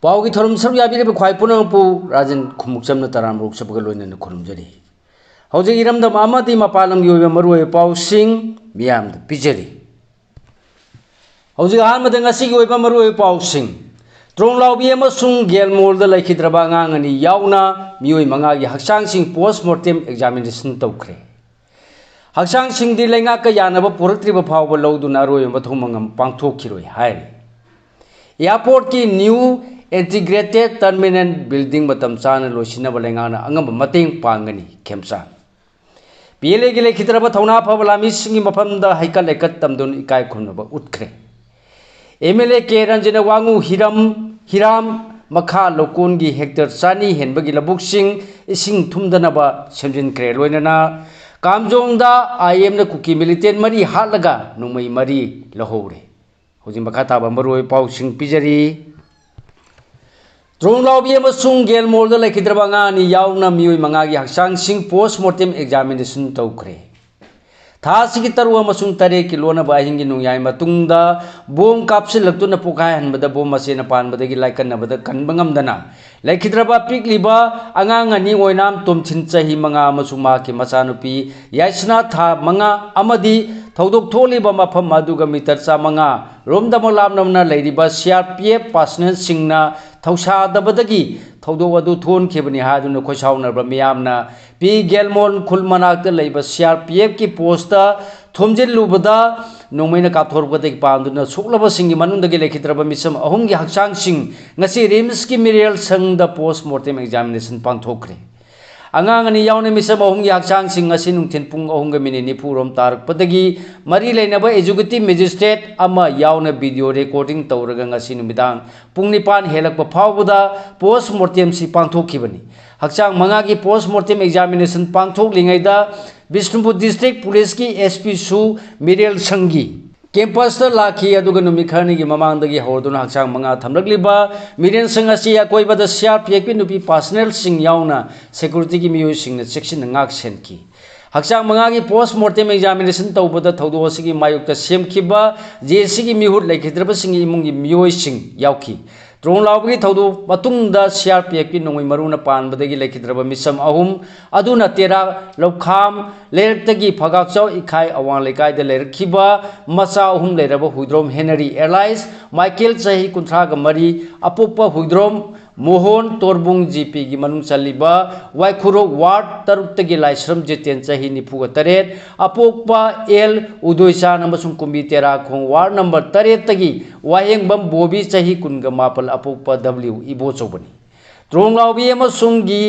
Pawgi थरम sir याबीरे ख्वाई पुनमपु राजन खुमुकचमना तरामरुक सबगा लोइनना खुरुमजरी हौजिक इरमदम अमदी मपालमगी ओइबा मरुओइ पाउसिंग मियाम पिजरी हौजिक आहानमदा ngasiगी ओइबा मरुओइ पाउसिंग त्रोंलाउबी अमसुंग गेलमोलदा लैखिद्रबा अंगांगनी यावना मियोइ मंगागी हक्सांगसिंग postmortem examination तौख्रे हक्सांगसिंगदी लैंगाका यानबा पुरक्त्रिबा फावबा लौदुना अरोइ मथौं मंगम पांगथोखिरोइ हाय airport की new integrated terminal building मतम चाना लोसिनबा लैंगाना अंगम मतेंग पांगनी खेमसा पीएलए की लेखिद्रबा थौना फबा लामिसिंगी मफमदा हाइकल लेकत तमदुन इकाय खुनबा उठख्रे एमएलए के रंजन वांगू हिराम मखा लोकोन की हेक्टर चानी हेनबगी लबुकसिंग इसिंग थुमदनबा सेमजिनख्रे लोइनना कामजोंगदा आईएम न कुकी मिलिटेंट मरी हालगा नुमई मरी लहोरे हौजिक मखा ताबा मरुओइ पाउसिंग पिजरी त्रोंलाउबी अमसुंग गेलमोलदा लैखिद्रबा अंगांगनी यावना मियोइ मंगागी हक्सांगसिंग पोस्टमार्टम एग्जामिनेशन तौख्रे थासिगी तरु अमसुंग तरे की लोनबा अहिंगी नुयाय मतुंगदा बोम कापसिलक्तुना पोखाय हनबदा बोम मसेना पानबदगी लाइकन्नबदा कनबंगमदना लैखिद्रबा पिकलिबा अंगांग अनि ओइनाम तोमथिन चही मंगा अमसुंग माकी मचानुपी याइसना था मंगा अमदी थौदोक थोलिबा मफम अदुगा मीटर चा मंगा रोमदमो लामनमना लैरिबा सीआरपीएफ पर्सनल सिंगना थौसादबदगी थौदोक अदु थोनखिबनि हादुना खोसाउनरबा मियामना पी गेलमोन खुल मनाक्ता लैबा सीआरपीएफ की पोस्ट थोमजिलुबदा नोंमैना काथोरबदगी पांदुना सोक्लबसिंगी मनुंदगी लेखिद्रबा मिसम अहुंगी हक्सांगसिंग ngasi रिम्स की मिरियल संगदा पोस्टमार्टम एग्जामिनेशन पांथोखरे अंगांगनी यावने मिसम अहुंगी हक्सांगसिंग ngasi नुंथिन पुंग अहुंगा मिनिट निफुरोम तारकपदगी मरी लैनबा एजुकेटिव मजिस्ट्रेट अमा यावने वीडियो रिकॉर्डिंग तौरगा ngasi नुमिदांग पुंग निपान हेलकपा फावबदा पोस्टमार्टम सि पांथोखिबनी हक्सांग मंगागी पोस्टमार्टम एग्जामिनेशन पांथोखलिङैदा बिष्णुपुर डिस्ट्रिक्ट पुलिस की एसपी सु मिरियल संगी कैंपस लाखी अदुगा नुमित खरनिगी ममांगदगी हौरदुना हक्सांग मंगा थमलक्लिबा मिरियल संग असि अकोइबदा सीआरपीएफ की नुपी पर्सनल सिंग यावना सिक्योरिटी की मियोइ सिंगना सेक्शन नाक सेनकी हक्सांग मंगागी पोस्टमार्टम एग्जामिनेशन तौबदा थौदो असिगी मायुक्ता सेमखिबा जेसीगी मिहुत लैखिद्रबा सिंगी इमुंगी मियोइ सिंग यावखी त्रोंलाउबगी थौदो मतुंगदा सीआरपीएफ की नोंगै मरुना पानबदगी लैखिद्रबा मिसम अहुम अदुना तेरा लौखाम लेरक्तगी फगाकचाउ इखाई अवांग लेकायदा लेरखिबा मचा अहुम लेरबा हुइद्रोम हेनरी एलाइस माइकेल चही कुंथ्रागा मरी अपोप्पा हुइद्रोम मोहन तोरबुंग जीपी की मनुंग चलिबा वाइखुरो वार्ड तरुक्तगी लाइश्रम जितेन चही निफुगा तरेत अपोप्पा एल उदोइचान अमसुंग कुंबी तेरा खोंग वार्ड नंबर 3 तगी वाहेंगबम बोबी चही कुनगा मापल अपोप्पा डब्ल्यू इबोचौबनी त्रोंलाउबी अमसुंगी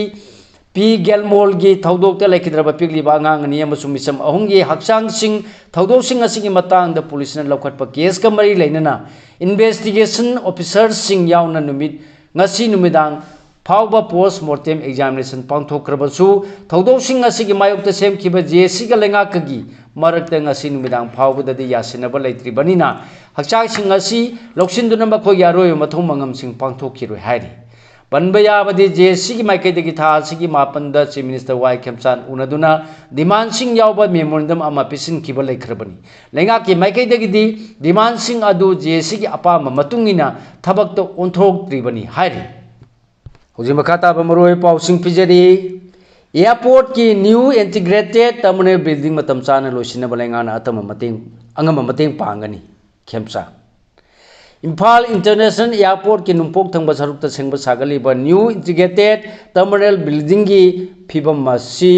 पी गेलमोलगी थौदोक्ता लैखिद्रबा पिगलिबा अंगांगनी अमसुंग मिसम अहुंगी हक्सांगसिंग थौदोकसिंग असिगी मतंगदा पुलिसना लौखटपा केस का मरी लैनना इन्वेस्टिगेशन ऑफिसर सिंग यावना नुमित ngasi numidang फावबा पोस्टमार्टम एग्जामिनेशन पांथोखरबसु थौदोकसिंग असिगी मायुक्ता सेमखिबा जेसी का लेंगाकगी मरक्ता ngasi numidang फावबददी यासिनबा लैत्रिबनिना हक्सांगसिंग असि लौसिनदुना मखोगी अरोय मथौ मंगमसिंग पांथोखिरोय हायरि बनबा याबदि जेसी की माइकैदगी था असिगी मापनदा चीफ मिनिस्टर वाई खेमचान उनदुना डिमांड सिंग यावबा मेमोरेंडम अमा पिसिनखिबा लैखरबनी लेंगा की माइकैदगी डिमांड सिंग अदु जेसी की अपाम मतुंगिना थबक्तो ओंथोक्त्रिबनी हायरि हौजिक मखा ताबा मरुओइ पाउसिंग पिजरी एयरपोर्ट की न्यू इंटीग्रेटेड टर्मिनल बिल्डिंग मतम चाना लोसिनबा लैंगाना अतम मतेंग पांगनी खेमचा इम्फाल इंटरनेशनल एयरपोर्ट की नुंपोक थंग सरुक सेंब सागलीब न्यू इंटीग्रेटेड टर्मिनल बिल्डिंग की फिबम मसी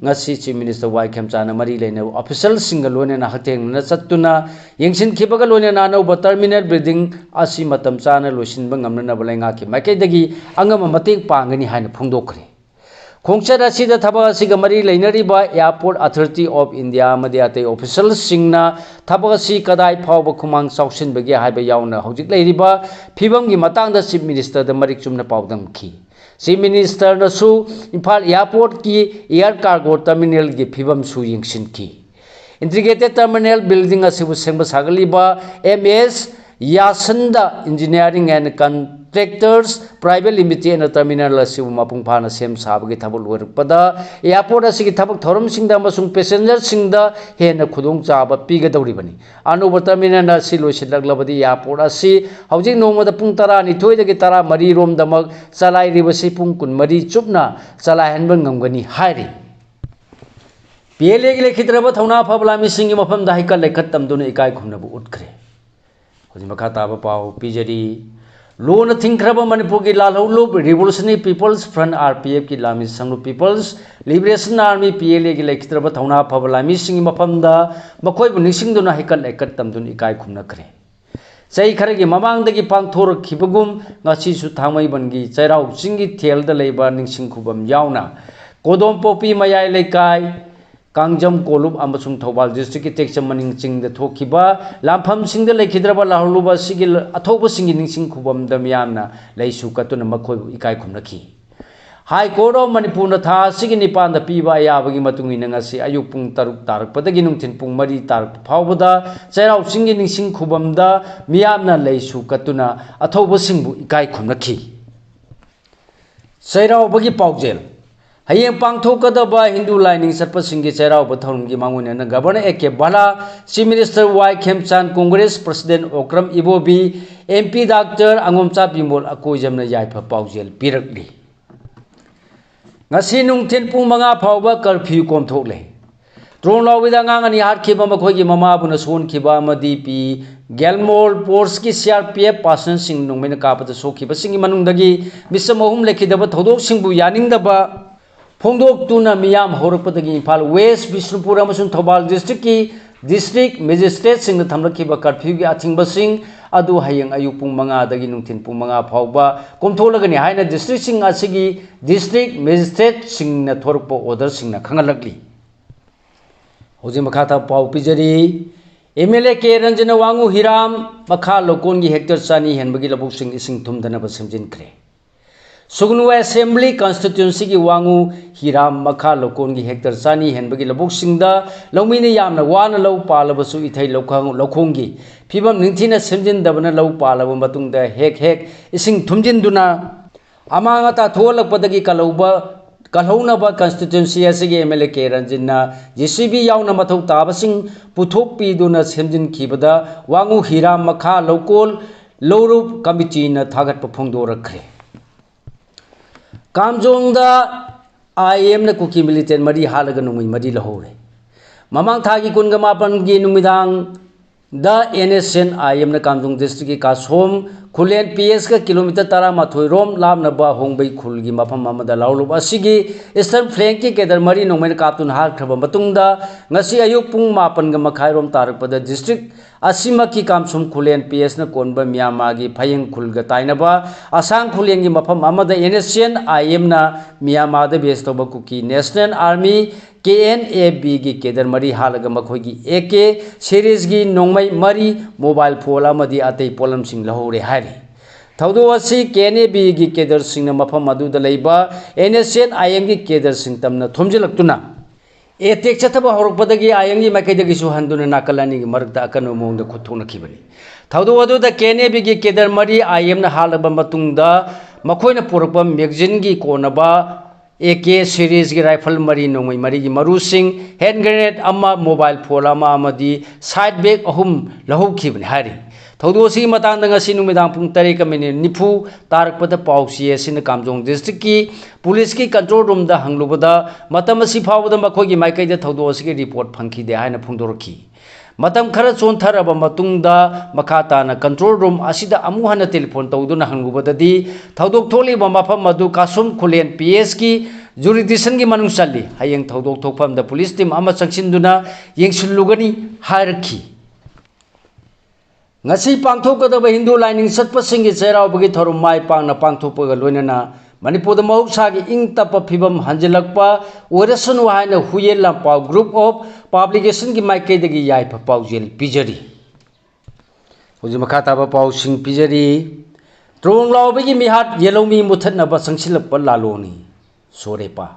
ngasi चीफ मिनिस्टर वाई खेमचाना मरी लेने ऑफिशियल सिंग लोनेना हतेंगना चत्तुना यंगसिनखिबगा लोनेना नौब टर्मिनल बिल्डिंग असि मतम चाना लोसिनबा ngamnanaba लैंगा की माइकैदगी अंगम मतेंग पांगनी हायना फोंदोखरे खोंगचर असिदा थबक असिगा मरी लैनरिबा एयरपोर्ट अथॉरिटी ऑफ इंडिया मदे अतै ऑफिशियल सिंगना थबक असि कदाय फावबा खुमांग चाउसिनबगे हायबा यावना हौजिक लैरिबा फिबमगी मतांगदा चीफ मिनिस्टर द मरिक चुमना पावदंखि चीफ मिनिस्टर नसु इम्फाल एयरपोर्ट की एयर कार्गो टर्मिनल की फिबम सु यंगसिनखि इंटीग्रेटेड टर्मिनल बिल्डिंग असिबु सेंब सागलिबा एमएस यासंदा engineering and contractors private limited terminal असिबु मपुंग फाना सेम साबगी थबक लोइरकपदा एयरपोर्ट असिगी थबक थौरमसिंगदा अमसुंग पैसेंजरसिंगदा हेन खुदोंग चाबा पीगदौरिबनी अनूब टर्मिनल असि लोइसिलक्लबदी एयरपोर्ट असि हौजिक नोंगमदा पुंग 12 13 रोमदमक चलाइरिबसि पुंग 20 चुपना चलाइहनबा ngамगनी हाइरि पीएलए की लेखिद्रब थौना फबलामी सिंगी मफमदा हाइकल लेखत तमदुन इकाय खुमनबु उठख्रे हौजि मखा ताबा पाव पिजरी लोन थिंख्रब मणिपुर की लालहौलुब रिवोल्यूशनरी पीपल्स फ्रंट आरपीएफ की लामी संगु पीपल्स लिबरेशन आर्मी पीएलए की लेखिद्रब थौना फबलामी सिंगी मफमदा मखोइबु निसिंगदुना हाइकल लेखत तमदुन इकाय खुमनख्रे चई खरगी ममांगदगी पांगथोरखिबगुम ngasisu थांगमैबनगी चैराव चिंगी थेलदा लेबा निंसिंग खुबम यावना कोदोमपोपी मयाय लेकाय कांगजम कोलुब अमसुंग थौबाल डिस्ट्रिक्ट की टेक्चम मनिंग चिंग द थोखिबा लामफम सिंग द लेखिद्रबा लाहलुबा सिगी अथौबा सिंगी निंसिंग खुबम द मियामना लैसु कतुन मखोय इकाय खुमनखी हाई कोर्ट ऑफ मणिपुर न था सिगी निपान द पीबा याबगी मतुंग इन ngasi अयुक पुंग 3 तारकपदगी नुंथिन पुंग 3 तारक फावबदा चैराव सिंगी निंसिंग खुबम द मियामना लैसु कतुना अथौबा सिंगबु इकाय खुमनखी चैरावबगी पाउजेल हयें पांगथोकदबा हिंदू लाइनिंग चटपसिंगी चैरावबा थौरमगी मांगुनेना governor A K Bhalla chief minister Y Khemchand Congress president Okram Ibobi MP doctor Angomcha Bimol अकोइजमना याइफा पाउजेल पिरकली ngasi nungthin pung 5 फावबा कर्फ्यू कोमथोकले ट्रोन लाविदा ngang ani हाटखिबा मखोइगी ममाबुना सोनखिबा मदी पी गेलमोल फोर्स की सीआरपीएफ पर्सन सिंग नोंमेना कापदा सोखिबा सिंगी मनुंगदगी मिसम महूम लेखिदबा थौदोक सिंगबु यानिंगदबा फोंदोक तुना मियाम हौरकपदगी इम्फाल वेस्ट बिष्णुपुर अमसुंग थौबाल डिस्ट्रिक्ट की डिस्ट्रिक्ट मजिस्ट्रेट सिंग थमलखिबा कर्फ्यू की अथिंगबा सिंग अदु हयंग अयुक पुंग 5 दगी नुंथिन पुंग 5 फावबा कोमथोलगनी हाइना डिस्ट्रिक्ट सिंग असिगी डिस्ट्रिक्ट मजिस्ट्रेट सिंग न थोरपो ऑर्डर सिंग न खंगलकली हौजि मखाता पाव पिजरी एमएलए के रंजन वांगु हिराम मखा लोकोन की हेक्टर चानी हेनबगी लबुक सिंग इसिंग थुमदनबा समजिनख्रे सुगनु असेंबली कॉन्स्टिट्यूंसी की वांगु हिराम मखा लोकोन की हेक्टर चानी हेनबगी लबुक सिंगदा लौमीने यामना वाना लौ पालबसु इथै लौखोंगी फिबम निंथिना सेमजिनदबना लौ पालब मतुंगदा हेक हेक इसिंग थुमजिनदुना अमांगता थोलकपदगी कलौनबा कॉन्स्टिट्यूंसी असिगे एमएलए के रंजिना जेसीबी यावना मथौ ताबसिंग पुथोकपीदुना सेमजिनखिबदा वांगु हिराम मखा लौकोल लौरुप कमिटीना थागतप फोंदोरखरे कामजोंगदा आईएम ने कुकी मिलिटेंट मरी हालगा नुंगै मरी लहौरे ममांग थागी 29 की नुमिदांग द एनएसएन आईएम ने कामजोंग डिस्ट्रिक्ट की कासोम खुलेन पीएस का किलोमीटर 13 रोम लामनबा होंगबै खुल की मफम अमदा लाउलुब असिगी ईस्टर्न फ्लैंक की केदर मरी नोंगमै कापतुन हारख्रब मतुंगदा ngasi ayuk pung 8 ga makhai rom tarakpada district asimaki kamsum खुलेन पीएस न कोनबा मियामागी फयंग खुलगा ताइनबा असंग खुलेंगी मफम अमदा एनएसएन आईएम ना मियामादा बेस्तोबा कुकी नेशनल आर्मी केएनएबी की केदर मरी हालगा मखोगी एके सीरीज की नोंगमै मरी मोबाइल फोन अमदी अतै पोलम सिंग लहौरे हारि थौदो असि केएनएबी की केदर सिंग न मफम अदुदा लैबा एनएसएन आईएम की केदर सिंग तमना थोमजिलक्तुना एटेक चथबा हौरकपदगी आईएम की मकैदगिसु हंदुना नाकलानी की मरकता अकनो मोंगदा खुथोनखिबनी थौदो अदुदा केएनएबी की केदर मरी आईएम न हालबा मतुंगदा मखोइना पुरकपा मैगजीन की कोनबा एके सीरीज की राइफल मरी नोंगमै मरी की मरु सिंह हैंड ग्रेनेड अमा मोबाइल फोन अमा अमदी साइड बैग अहुम लहौखिबनी हारि थौदोसी मतांग ngasi नुमिदांग पुंग 3:90 तारकपद पाउसी एसिन कामजोंग डिस्ट्रिक्ट की पुलिस की कंट्रोल रूम दा हंगलुबदा मतम असि फावदा मखोगी माइकैदा थौदोसी की रिपोर्ट फंखिदे हाइना फोंदोरखी मतम खरा चोनथरबा मतुंगदा मखाताना कंट्रोल रूम असिदा अमु हना टेलीफोन तौदुना हंगुबददी थौदोक थोलिबा मफम मदु कासुम खुलेन पीएस की जुरिडिक्शन की मनुंग चल्ली हयंग थौदोक थोकफमदा पुलिस टीम अमा चंगसिनदुना येंगसिलुगनी हारखी ngasi pangthokadaba hindu lining satpasingi cheraubagi thorum mai pangna pangthokpaga loinana manipur da mahusagi ingtapa phibam hanjilakpa oirasanu haina huyel lampau group of publication ki maikaidagi yaipa paujel pijari hoji makhata ba pau sing pijari trong laubagi mihat yelomi muthatna ba sangsilakpa laloni sorepa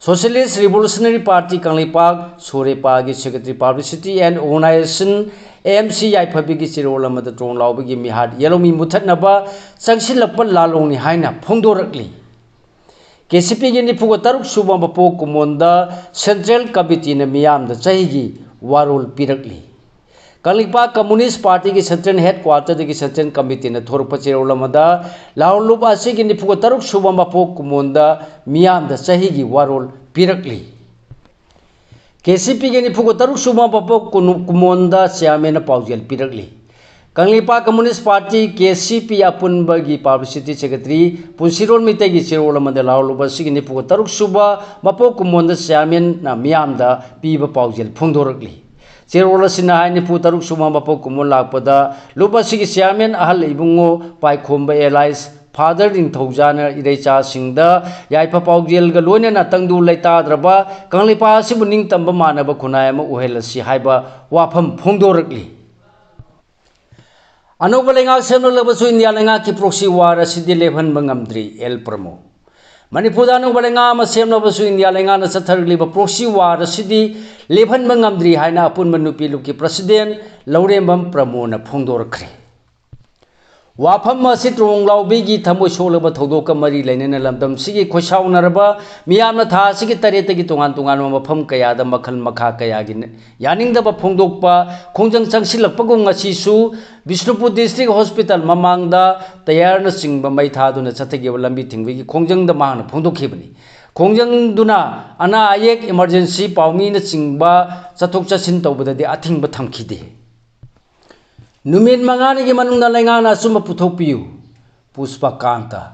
Socialist Revolutionary Party Kangleipak Surepagi Secretary Publicity and Organization AMC Yaiphabigi Chirol amada Trong Laubigi Mihad Yelomi Muthatnaba Sangsilakpa Lalongni haina Phongdorakli KCP gi nipuga taruk suba bapo kumonda Central Committee na miyam da chahigi warol pirakli Kangleipak Communist Party ki Central Headquarter ki Central Committee na thorpa chirol amada Lauluba asigi nipuga taruk suba bapo kumonda miyam da chahigi warol pirakli KCP gi nipuga taruk suba bapo kumonda chairman na paujel pirakli Kangleipak Communist Party KCP apunbagi Publicity Secretary Punsirol Mitegi Chirol amada Lauluba sigi nipuga taruk suba bapo kumonda chairman na miyam da piba paujel phongdorakli Chirol asina hai nipu taruk suba bapo kumon lakpada luba sigi chairman ahal ibungo Paikhomba Allies Father Ding Thoujana Ireicha Singda Yaipa Paujel ga loina na tangdu laita draba Kangleipak sibu ning tamba manaba khunai ama uhelasi haiba wafam phongdorakli Anoba lenga semno labasu India lenga ki proxy war asidi lebhan bangamdri El Pramo Manipur anoba lenga ma semno basu India lenga na satharli ba proxy war asidi lebhan bangamdri haina apun manupi luki president Laurembam Pramo na phongdorakre Wafam asi Trong Laubigi thamoi solaba thodoka mari lainena lamdam sigi khosaunarba miyamna tha sigi taretagi tongan tongan mafam kaya da makhal makha kaya gi yaningdaba phongdokpa khongjang changsilakpagum ngasisu Bishnupur District Hospital mamangda tayarna singba mai thaduna chathagi lambi thingbi khongjang da mahna phongdokhibani khongjang duna ana ayek emergency paumi na singba chathok chachin tawbada de athingba thamkhide Numit mangani gi manungda lengana suma puthokpiu Puspa Kanta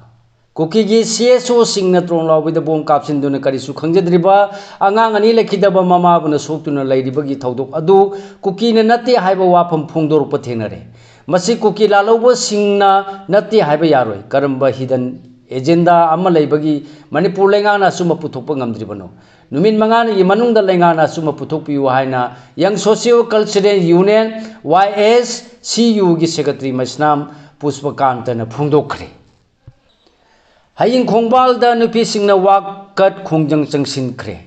Koki gi CSO singna Trong Laubida bom kapsin duna karisu khangjadriba angang ani lekhidaba mama buna soktuna lairibagi thodok adu Koki na natti haiba wafam phongdorpa thenare masi Koki lalauba singna natti haiba yaroi karamba hidden agenda amma leibagi Manipur lengana suma puthokpa ngamdribano Numit mangani gi manungda lengana suma puthokpiu haina Young Socio Cultural Union YSCU gi secretary masnam Puspa Kanta na phongdokhre Haying Khongbal da nupi singna wakat khongjang changsinkhre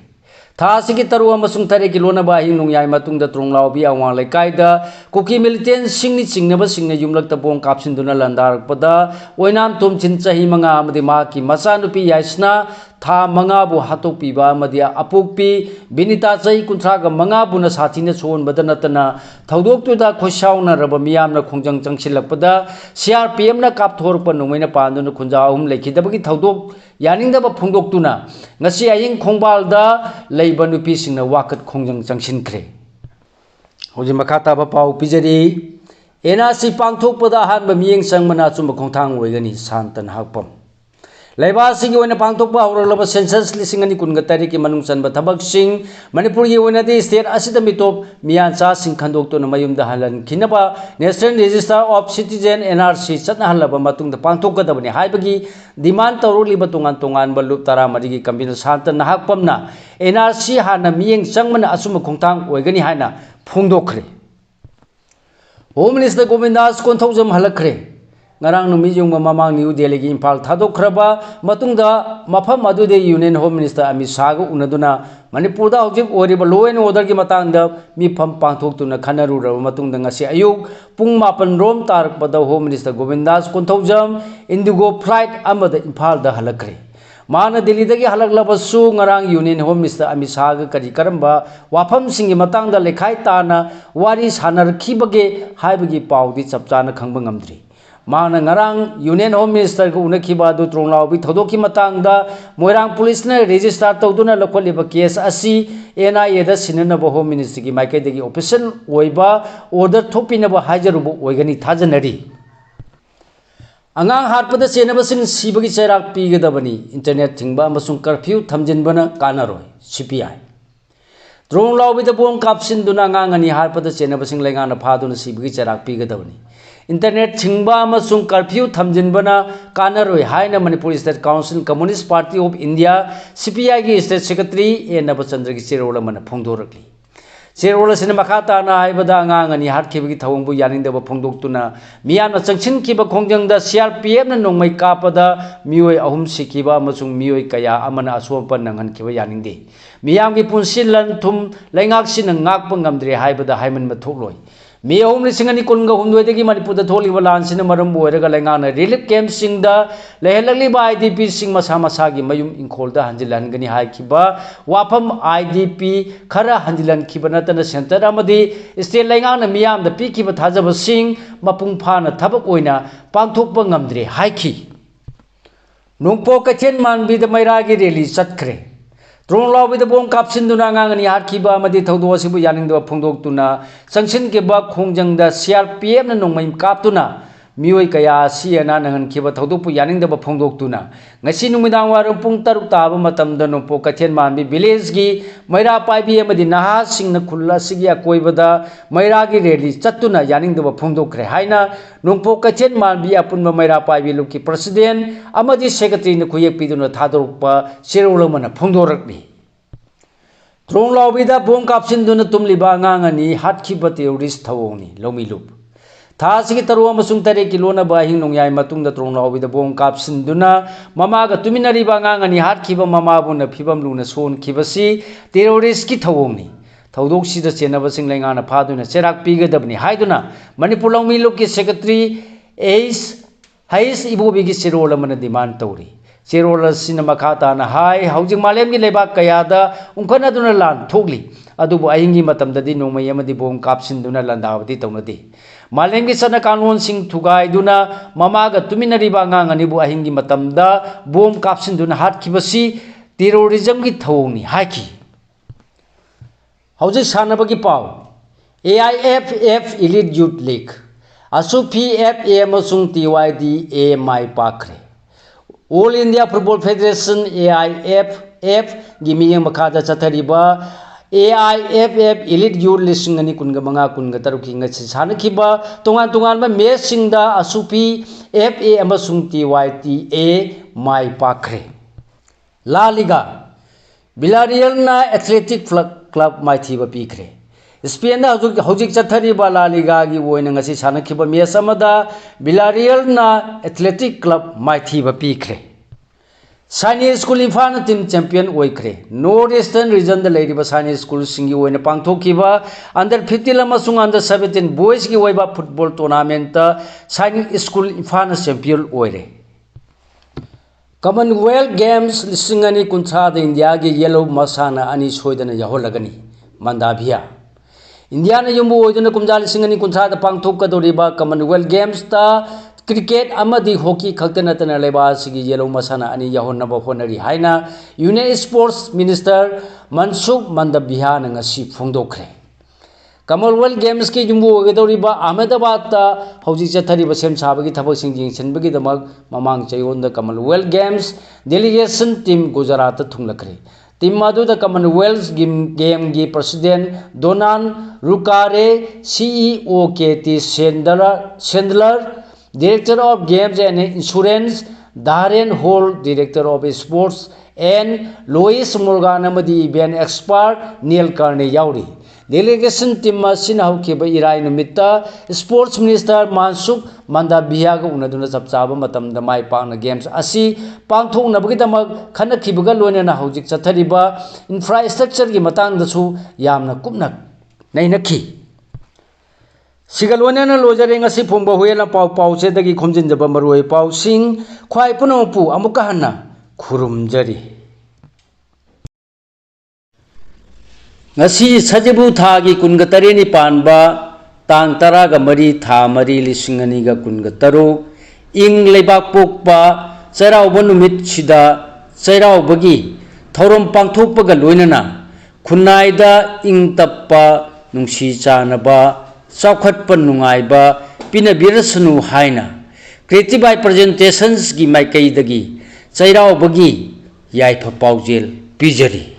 Tha sigi taru amasung tare ki lona ba hing nungyai matungda Trong Laubi awang laikai da Koki militant singni singnaba singna yumlakta bom kapsin duna landarakpada oinam tumchin chahi manga amadi ma ki macha nupi yaisna tha manga bu hatok piba amadi apukpi binita chai kunthra ga manga buna sathina chon badanatana thodok tu da khosauna raba miyamna khongjang changsilakpada CRPM na kapthorpa nungmaina panduna khunja ahum lekhidabagi thodok yaningdaba phongdok tuna ngasi aying Khongbal da leiba nupi singna wakat khongjang changsinkhre hoji makata ba pau pijari NRC pangthokpada hanba miyeng sangmana chumba khongthang oigani santan hakpam Laiba sigi oina pangthokpa horalaba census lisingani kungatari ki manung chanba thabak sing Manipur gi oina de state asida mitop miyancha sing khandok to na mayum da halan kinaba National Register of Citizen NRC chatna halaba matung da pangthokadabani haibagi demand tawroliba tongan tongan balup tara marigi kambina santan hakpamna NRC hana miyeng changmana asuma khongthang oigani haina phongdokhre Home Minister Govindas Konthaujam halakre Ngarang numi yung mamamang New Delhi gi Imphal thadokhraba matungda mafam adude Union Home Minister Amit Shah ga unaduna Manipur da hojik oriba law and order gi matangda mi pham pangthoktuna khanaru raba matungda ngasi ayuk pung 8 rom tarakpada Home Minister Govindas Konthaujam Indigo flight amada Imphal da halakre Mana Delhi dagi halaklabasu ngarang Union Home Minister Amit Shah ga kari karamba wafam singi matangda lekhai tana wari sanarkhibage haibagi paudi chapchana khangba ngamdri Mana ngarang Union Home Minister ko unakiba du Trong Laubi thodoki matangda Moirang Police na register tawduna lakholiba case asi NIA da sinanaba Home Minister ki maike degi official oiba order thopinaba hajarubu oigani thajanari Angang harpada chenaba sing sibagi chairak pigadabani internet thingba amasung curfew thamjinbana kanaroi CPI Trong Laubi da bom kapsin duna ngangani harpada chenaba sing lengana phaduna sibagi chairak pigadabani Internet thingba amasung curfew thamjinbana kanaroi haina Manipur State Council Communist Party of India CPI gi State Secretary Nabachandra gi chirola mana phongdorakli Cherola sina makata na haibada angang ani hatkibagi thawongbu yaningdaba phongdoktuna miyamna changsinkiba khongjangda CRPF na nongmai kapada mioi ahum sikiba amasung mioi kaya amana asompa nanghankiba yaningde miyamgi punsi lan thum laingak sina ngakpa ngamdre haibada haiman mathokloi mi ahum lisingani kunga humdwedagi manipurda tholiba lansina maram oiraga laingana relief camp singda lehelaliba IDP sing masa masagi mayum ingkholda hanjilangani haikiba wafam IDP khara hanjilan kiba natana center amadi state laingana miyam da pikiba thajaba sing mapung phana thabak oina pangthokpa ngamdre haiki nungpo kachen manbi da mairagi rally chatkre Tronglao with the bone capsin do Nangani Arkiba Madi Todosibu Yaning do Pongdoktuna, Sanction Kiba Kongjang da CRPM and Nongmaim Kaptuna, Mui Kaya, Siena and Kiba Todopu Yaning the Pongdoktuna, Nasinumidawar Pungtaru Taba Matam the Nopo Kachen Manbi, Bilesgi, Maira Paibi Madinaha, Sing the Kula Sigia Koivada, Mairagi Reli, Chatuna, Yaning the Pongdokre Haina, Nungpo Kachen Manbi upon Maira Paibi Luki President, Amadi Secretary in the Kuyapiduna Tadrupa, Sirulomana Pongdorakni. Tronglao with a bone capsin do not tumlibangani, Hatkiba theories Tawoni, Lomi Loop. Tasiki Taru Masung Tare Kilona Bahing Nongyai Matung the Tronglao with the bone capsin duna, Mamaga Tuminari Bangani, Hatkiba Mamabuna Pibam Luna Son Kibasi, theories Kitawoni. Taudoksi the Senava Singlangana Paduna, Serak Piga Dabni, Haiduna, Manipulomi Luki Secretary Ace Hais Ibobigi Sirola Mana demand Tori. Sirola Cinemakata na Hai, Housing Malemi Lebak Kayada, Unkanaduna Land, Togli, Adubu Aingi Matam the Dino Mayamadi Bone Capsin Duna Landavati Tonadi. Malengi Sana Kanon Sing Tugai Duna, Mamaga Tuminari Bangang and Ibu Ahingi Matamda, Bone Capsin Duna Hat Kibasi, Terrorism Gitoni, Haki. Houses Hanabagi Pau, AIFF Elite Youth League, Asu PFA Masung TYD A My Pakre. All India Football Federation AIFF Gimiyang Makada Chatariba AIFF Elite Youth Listing and Kungamanga Kungataruking Sanakiba Tongan Tongan Mesinda Asupi FA Amasung TYTA My Pakre La Liga Villarreal na Athletic Club My Thiba Pikre Spain na Hojik Chatariba La Liga gi woina ngasi sanakiba match amada Villarreal na Athletic Club My Thiba Pikre Sani School Infana Team Champion oikre Northeastern Region da leiriba Sani School singi woina pangthokiba under 15 amasung under 17 boys gi woiba football tournament ta Sani School Infana Champion oire Commonwealth Games lisingani kuntha da India gi yellow masana ani soidana yaholagani Mandabia India na yumbu oidana kumjali singani kuntha da pangthok kadoriba Commonwealth Games ta cricket amadi hockey khaktana tana leba sigi yellow masana ani yahonna ba honari haina Union Sports Minister Mansukh Mandabia na ngasi phongdokre Commonwealth Games ki yumbu oidoriba Ahmedabad ta hauji chathariba sem sabagi thabak sing jingchenbagi damak mamang chayon da Commonwealth Games delegation team Gujarat ta thunglakre Team Madu the Commonwealth Game Gi President Donan Rukare CEO KT Sendler Director of Games and Insurance Darren Hall Director of Sports and Louis Morgan Amadi Event Expert Neil Carney Yauri Delegation team Masina Hukiba Irai Numita Sports Minister Mansukh Mandabia Unaduna Sapsaba Matam the Mai Pang Games Asi Pangthong Nabagitama Kana Kibuga Lona Hojik Satariba Infrastructure Gimatang the Su Yamna Kumnak Nainaki Sigalwana Lojaring Asi Pumba Huela Pau Pau Sedagi Kumjin the Bambaroi Pau Sing Kwai Punopu Amukahana Kurum Jari Ngasi Sajibu Thagi Kungatareni Panba Tang Taraga Mari Tha Mari Lisinganiga Kungataru Ing Lebak Pokpa Serau Bonumit Shida Serau Bagi Thorum Pangthokpaga Loinana Kunaida Ing Tappa Nungsi Chanaba Saukhatpa Nungaiba Pinabirasanu Haina Creative by Presentations Gi Maikai Dagi Serau Bagi Yaipa Paujel Pijari